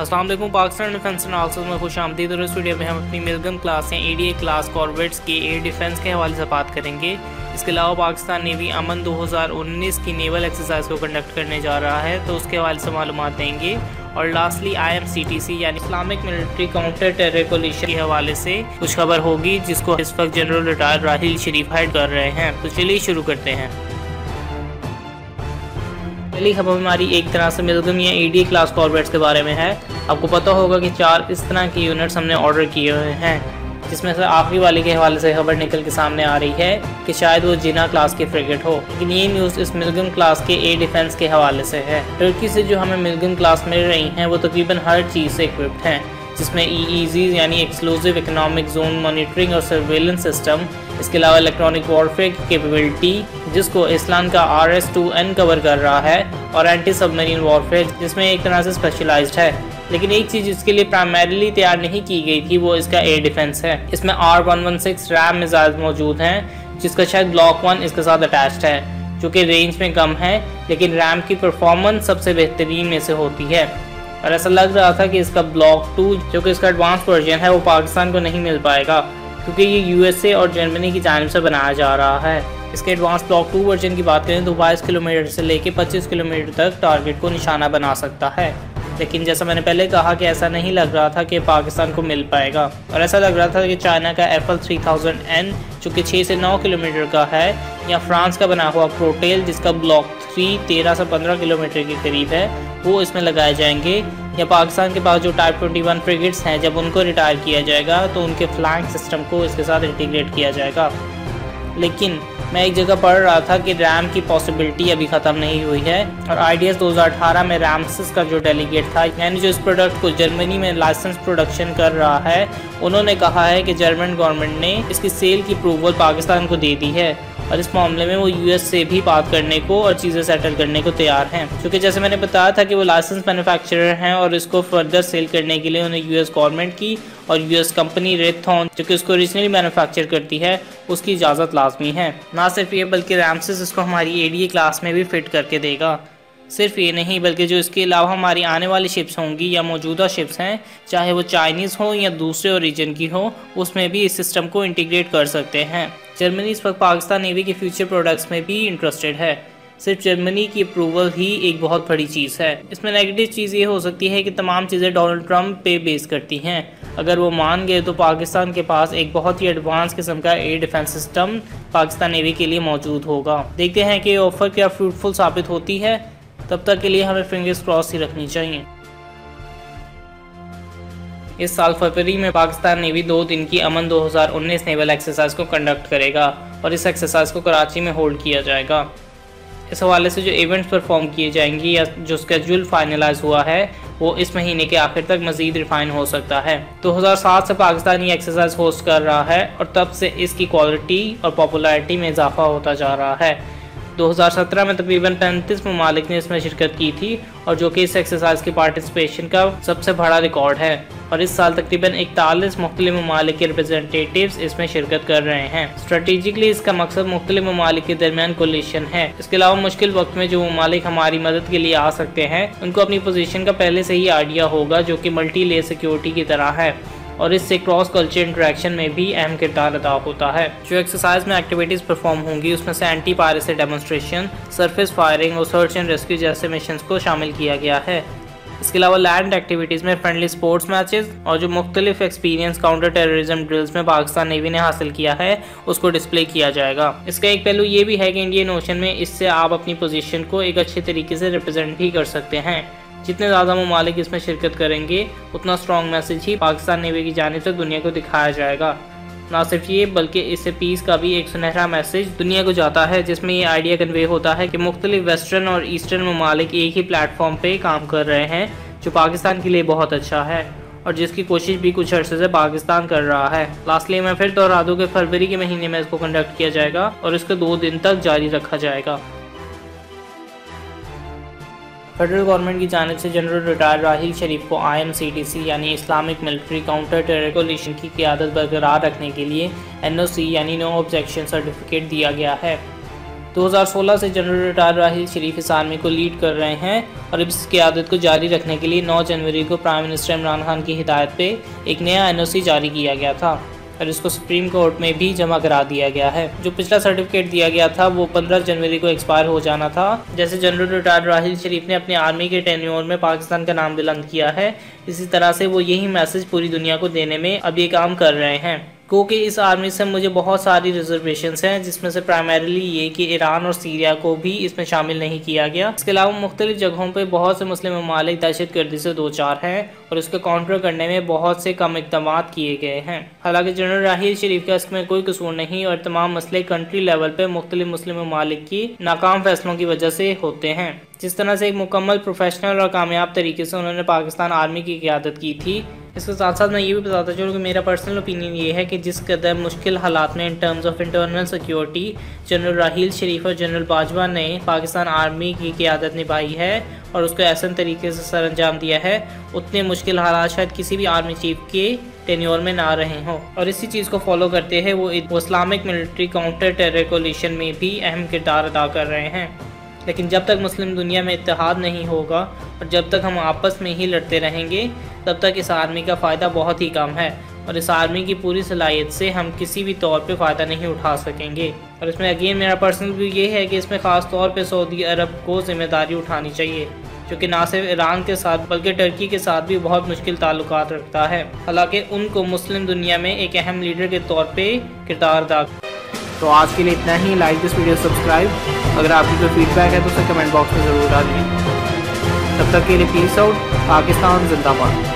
अस्सलाम वालेकुम। Pakistan defence analysis में खुश आमदीद। और इस वीडियो में हम अपनी मिलगन क्लास या एडीए क्लास कॉर्वेट्स के एयर डिफेंस के हवाले से बात करेंगे। इसके अलावा पाकिस्तान नेवी अमन 2019 की नेवल एक्सरसाइज को कंडक्ट करने जा रहा है, तो उसके हवाले से मालूमात देंगे। और लास्टली IMCTC यानी Islamic military counter terror coalition के हवाले से कुछ खबर होगी, जिसको इस वक्त general retired Raheel Sharif head कर रहे हैं। तो चलिए शुरू करते हैं। पहली खबर हमारी एक तरह से मिलगन या एडीए क्लास कॉर्वेट्स के बारे में है। आपको पता होगा कि 4 इस तरह की यूनिट्स हमने ऑर्डर किए हुए हैं, जिसमें से आखिरी वाले के हवाले से खबर निकल के सामने आ रही है कि शायद वो जिना क्लास की फ्रिगेट हो। लेकिन ये न्यूज़ इस मिलगन क्लास के एयर डिफेंस के हवाले से है। टर्की से जो हमें मिलगन क्लास मिल रही हैं वो तकरीबन हर चीज़ से इक्विप्ड हैं, जिसमें EEZ यानी एक्सक्लूसिव इकोनॉमिक जोन मॉनिटरिंग और सर्वेलेंस सिस्टम, इसके अलावा इलेक्ट्रॉनिक वॉरफेयर की कैपेबिलिटी जिसको इस्लान का RS-2N कवर कर रहा है, और एंटी सबमरीन वॉरफेयर जिसमें एक तरह से स्पेशलाइज्ड है। लेकिन एक चीज़ इसके लिए प्राइमरीली तैयार नहीं की गई थी, वो इसका एयर डिफेंस है। इसमें R116 रैम मिसाइल मौजूद हैं, जिसका शायद ब्लॉक 1 इसके साथ अटैच्ड है, जो कि रेंज में कम है लेकिन रैम की परफॉर्मेंस सबसे बेहतरीन में से होती है। और ऐसा लग रहा था कि इसका ब्लॉक 2 जो कि इसका एडवांस वर्जन है वो पाकिस्तान को नहीं मिल पाएगा, क्योंकि ये USA और जर्मनी की जानिब से बनाया जा रहा है। इसके एडवांस ब्लॉक 2 वर्जन की बात करें तो 22 किलोमीटर से लेकर 25 किलोमीटर तक टारगेट को निशाना बना सकता है। लेकिन जैसा मैंने पहले कहा कि ऐसा नहीं लग रहा था कि पाकिस्तान को मिल पाएगा, और ऐसा लग रहा था कि चाइना का FL-3000N जो कि 6 से 9 किलोमीटर का है, या फ्रांस का बना हुआ प्रोटेल जिसका ब्लॉक 3 13 से 15 किलोमीटर के करीब है, वो इसमें लगाए जाएंगे। या पाकिस्तान के पास जो टाइप 21 फ्रिगेट्स हैं, जब उनको रिटायर किया जाएगा तो उनके फ्लैंक सिस्टम को इसके साथ इंटीग्रेट किया जाएगा। लेकिन मैं एक जगह पढ़ रहा था कि रैम की पॉसिबिलिटी अभी ख़त्म नहीं हुई है, और IDS 2018 में रैमसिस का जो डेलीगेट था, यानी जो इस प्रोडक्ट को जर्मनी में लाइसेंस प्रोडक्शन कर रहा है, उन्होंने कहा है कि जर्मन गवर्नमेंट ने इसकी सेल की अप्रूवल पाकिस्तान को दे दी है, और इस मामले में वो US से भी बात करने को और चीज़ें सेटल करने को तैयार हैं। क्योंकि जैसे मैंने बताया था कि वो लाइसेंस मैन्युफैक्चरर हैं, और इसको फर्दर सेल करने के लिए उन्हें US गवर्नमेंट की और US कंपनी रेथॉन जो कि इसको ओरिजिनली मैन्युफैक्चर करती है उसकी इजाज़त लाजमी है। ना सिर्फ ये बल्कि रैमसिस इसको हमारी एडीए क्लास में भी फिट करके देगा। सिर्फ ये नहीं बल्कि जो इसके अलावा हमारी आने वाली शिप्स होंगी या मौजूदा शिप्स हैं, चाहे वो चाइनीज़ हो या दूसरे ओरिजिन की हो, उसमें भी इस सिस्टम को इंटीग्रेट कर सकते हैं। जर्मनी इस वक्त पाकिस्तान नेवी के फ्यूचर प्रोडक्ट्स में भी इंटरेस्टेड है। सिर्फ जर्मनी की अप्रूवल ही एक बहुत बड़ी चीज़ है। इसमें नेगेटिव चीज़ ये हो सकती है कि तमाम चीज़ें डोनाल्ड ट्रंप पे बेस करती हैं। अगर वो मान गए तो पाकिस्तान के पास एक बहुत ही एडवांस किस्म का air defence system Pakistan navy के लिए मौजूद होगा। देखते हैं कि ये ऑफर क्या फ्रूटफुल साबित होती है। तब तक के लिए हमें फिंगर्स क्रॉस ही रखनी चाहिए। इस साल फरवरी में पाकिस्तान नेवी 2 दिन की अमन 2019 नेवल एक्सरसाइज को कंडक्ट करेगा, और इस एक्सरसाइज को कराची में होल्ड किया जाएगा। इस हवाले से जो इवेंट्स परफॉर्म किए जाएंगे या जो स्केड्यूल फाइनलाइज हुआ है, वो इस महीने के आखिर तक मजीद रिफाइन हो सकता है। 2007 से पाकिस्तान ये एक्सरसाइज होस्ट कर रहा है, और तब से इसकी क्वालिटी और पॉपुलैरिटी में इजाफा होता जा रहा है। 2017 में तकरीबन 35 ममालिक ने इसमें शिरकत की थी, और जो कि इस एक्सरसाइज की पार्टिसिपेशन का सबसे बड़ा रिकॉर्ड है। और इस साल तकरीबन 41 मुख्तलिफ ममालिक के रिप्रेजेंटेटिव्स इसमें शिरकत कर रहे हैं। स्ट्रेटेजिकली इसका मकसद मुख्तलिफ ममालिक के दरमियान कोलिशन है। इसके अलावा मुश्किल वक्त में जो ममालिक हमारी मदद के लिए आ सकते हैं, उनको अपनी पोजीशन का पहले से ही आइडिया होगा, जो कि मल्टी लेयर सिक्योरिटी की तरह है, और इससे क्रॉस कल्चर इंटरेक्शन में भी अहम किरदार अदा होता है। जो एक्सरसाइज में एक्टिविटीज़ परफॉर्म होंगी उसमें से anti piracy demonstration, surface firing और सर्च एंड रेस्क्यू जैसे मिशंस को शामिल किया गया है। इसके अलावा लैंड एक्टिविटीज़ में फ्रेंडली स्पोर्ट्स मैचेस और जो मुख्तलिफ एक्सपीरियंस काउंटर टेररिज्म ड्रिल्स में पाकिस्तान नेवी ने हासिल किया है, उसको डिस्प्ले किया जाएगा। इसका एक पहलू ये भी है कि इंडियन ओशन में इससे आप अपनी पोजीशन को एक अच्छे तरीके से रिप्रेजेंट भी कर सकते हैं। जितने ज़्यादा ममालिक इसमें शिरकत करेंगे, उतना स्ट्रॉन्ग मैसेज ही पाकिस्तान नेवी की जानिब से दुनिया को दिखाया जाएगा। ना सिर्फ ये बल्कि इससे पीस का भी एक सुनहरा मैसेज दुनिया को जाता है, जिसमें ये आइडिया कन्वे होता है कि मुख्तलिफ वेस्टर्न और ईस्टर्न ममालिक एक ही प्लेटफॉर्म पे काम कर रहे हैं, जो पाकिस्तान के लिए बहुत अच्छा है, और जिसकी कोशिश भी कुछ अर्से से पाकिस्तान कर रहा है। लास्टली मैं फिर दोहरा दूं कि फरवरी के महीने में इसको कंडक्ट किया जाएगा, और इसको 2 दिन तक जारी रखा जाएगा। फेडरल गवर्नमेंट की जानिब से जनरल रिटायर्ड राहिल शरीफ को IMCTC यानी Islamic military counter terror coalition की क़यादत बरकरार रखने के लिए NOC यानी नो ऑब्जेक्शन सर्टिफिकेट दिया गया है। 2016 से जनरल रिटायर राहिल शरीफ इस आर्मी को लीड कर रहे हैं और इस क़यादत को जारी रखने के लिए 9 जनवरी को प्राइम मिनिस्टर इमरान खान की हिदायत पे एक नया NOC जारी किया गया था और इसको सुप्रीम कोर्ट में भी जमा करा दिया गया है। जो पिछला सर्टिफिकेट दिया गया था वो 15 जनवरी को एक्सपायर हो जाना था। जैसे जनरल रिटायर राहिल शरीफ ने अपनी आर्मी के टेन्योर में पाकिस्तान का नाम बुलंद किया है, इसी तरह से वो यही मैसेज पूरी दुनिया को देने में अब ये काम कर रहे हैं। क्योंकि इस आर्मी से मुझे बहुत सारी रिजर्वेशंस हैं, जिसमें से प्राइमरीली ये कि ईरान और सीरिया को भी इसमें शामिल नहीं किया गया। इसके अलावा मुख्तलिफ जगहों पे बहुत से मुस्लिम ममालिक दहशतगर्दी से दो चार हैं और उसको काउंटर करने में बहुत से कम इक़दाम किए गए हैं। हालांकि जनरल राहिल शरीफ का इसमें कोई कसूर नहीं और तमाम मसले कंट्री लेवल पे मुख्तलिफ मुस्लिम ममालिक की नाकाम फैसलों की वजह से होते हैं। जिस तरह से एक मुकम्मल प्रोफेशनल और कामयाब तरीके से उन्होंने पाकिस्तान आर्मी की क़यादत की थी। इसके साथ साथ मैं ये भी बताता चलूँ कि मेरा पर्सनल ओपिनियन ये है कि जिस कदर मुश्किल हालात में in terms of internal security general Raheel Sharif और जनरल बाजवा ने पाकिस्तान आर्मी की क़यादत निभाई है और उसको ऐसा तरीके से सर अंजाम दिया है, उतने मुश्किल हालात शायद किसी भी आर्मी चीफ के टेन्योर में ना रहे हों। और इसी चीज़ को फॉलो करते हैं वो Islamic military counter terror coalition में भी अहम किरदार अदा कर रहे हैं। लेकिन जब तक मुस्लिम दुनिया में इत्तेहाद नहीं होगा और जब तक हम आपस में ही लड़ते रहेंगे तब तक इस आर्मी का फ़ायदा बहुत ही कम है और इस आर्मी की पूरी सलाहियत से हम किसी भी तौर पे फ़ायदा नहीं उठा सकेंगे। और इसमें अगेन मेरा पर्सनल व्यू ये है कि इसमें ख़ास तौर पे सऊदी अरब को ज़िम्मेदारी उठानी चाहिए, जो कि ना सिर्फ ईरान के साथ बल्कि टर्की के साथ भी बहुत मुश्किल ताल्लुकात रखता है। हालांकि उनको मुस्लिम दुनिया में एक अहम लीडर के तौर पे किरदार अदा। तो आज के लिए इतना ही। Like this video, subscribe. अगर आपकी कोई फीडबैक है तो उसे कमेंट बॉक्स में ज़रूर डालिए। तब तक के लिए पीस आउट। पाकिस्तान जिंदाबाद।